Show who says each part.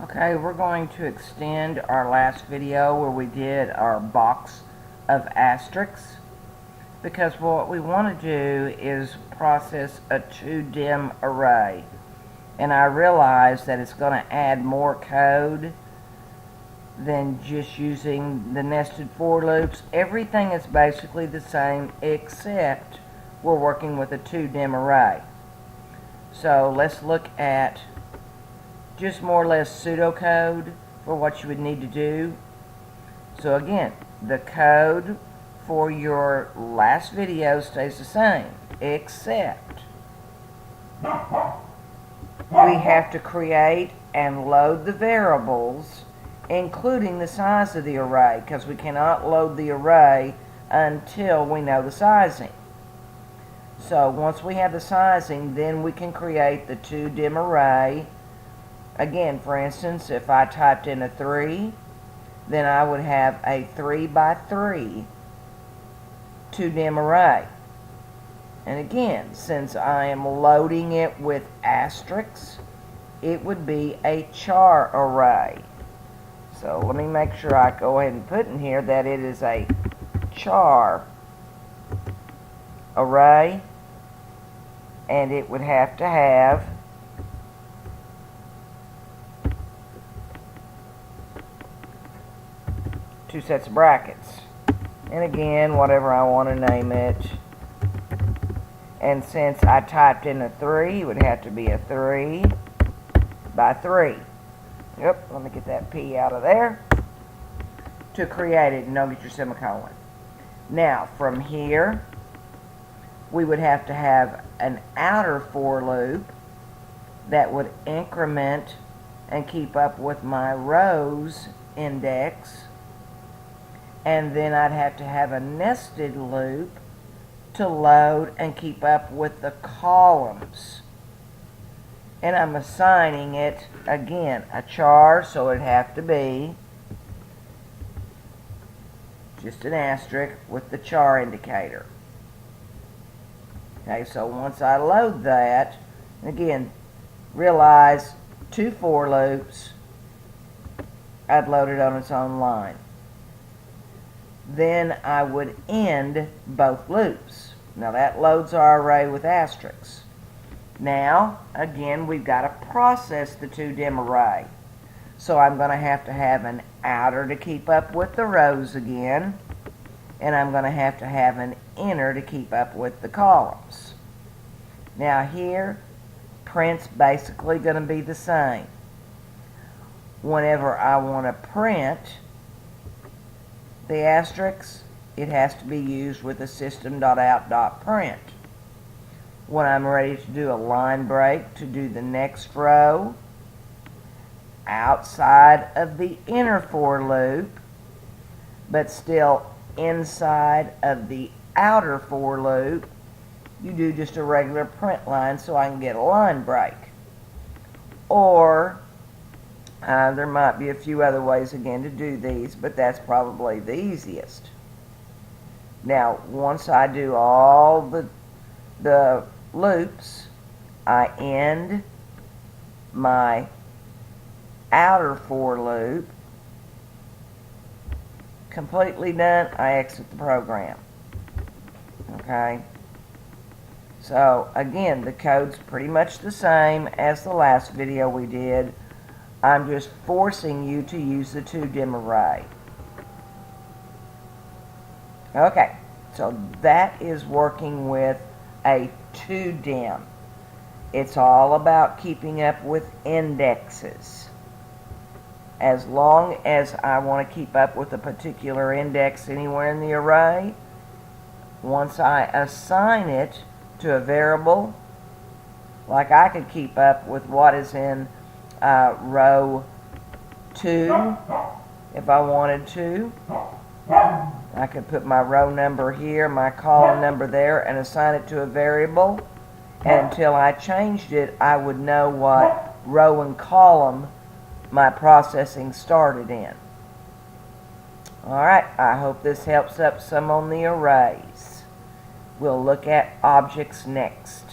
Speaker 1: Okay, we're going to extend our last video where we did our box of asterisks, because what we want to do is process a 2-dim array, and I realize that it's going to add more code than just using the nested for loops. Everything is basically the same except we're working with a 2-dim array. So let's look at just more or less pseudocode for what you would need to do. So again, the code for your last video stays the same, except we have to create and load the variables, including the size of the array, because we cannot load the array until we know the sizing. So once we have the sizing, then we can create the 2-dim array. Again, for instance, if I typed in a 3, then I would have a 3 by 3 2-dim array. And again, since I am loading it with asterisks, it would be a char array. So let me make sure I go ahead and put in here that it is a char array, and it would have to have two sets of brackets, and again, whatever I want to name it. And since I typed in a 3, it would have to be a 3 by 3. Yep, let me get that P out of there to create it, and don't get your semicolon. Now, from here, we would have to have an outer for loop that would increment and keep up with my rows index. And then I'd have to have a nested loop to load and keep up with the columns. And I'm assigning it, again, a char, so it'd have to be just an asterisk with the char indicator. Okay, so once I load that, again, realize 2 for loops, I'd load it on its own line. Then I would end both loops. Now that loads our array with asterisks. Now, again, we've got to process the 2-dim array. So I'm going to have an outer to keep up with the rows again, and I'm going to have an inner to keep up with the columns. Now here, print's basically going to be the same. Whenever I want to print the asterisks, it has to be used with a system.out.print. When I'm ready to do a line break to do the next row, outside of the inner for loop, but still inside of the outer for loop, you do just a regular print line so I can get a line break. Or there might be a few other ways again to do these, but that's probably the easiest. Now, once I do all the loops, I end my outer for loop. Completely done, I exit the program. Okay? So, again, the code's pretty much the same as the last video we did. I'm just forcing you to use the 2-dim array. Okay, so that is working with a 2-dim. It's all about keeping up with indexes. As long as I want to keep up with a particular index anywhere in the array, once I assign it to a variable, like I could keep up with what is in row 2 if I wanted to. I could put my row number here, my column number there, and assign it to a variable. And until I changed it, I would know what row and column my processing started in. Alright, I hope this helps up some on the arrays. We'll look at objects next.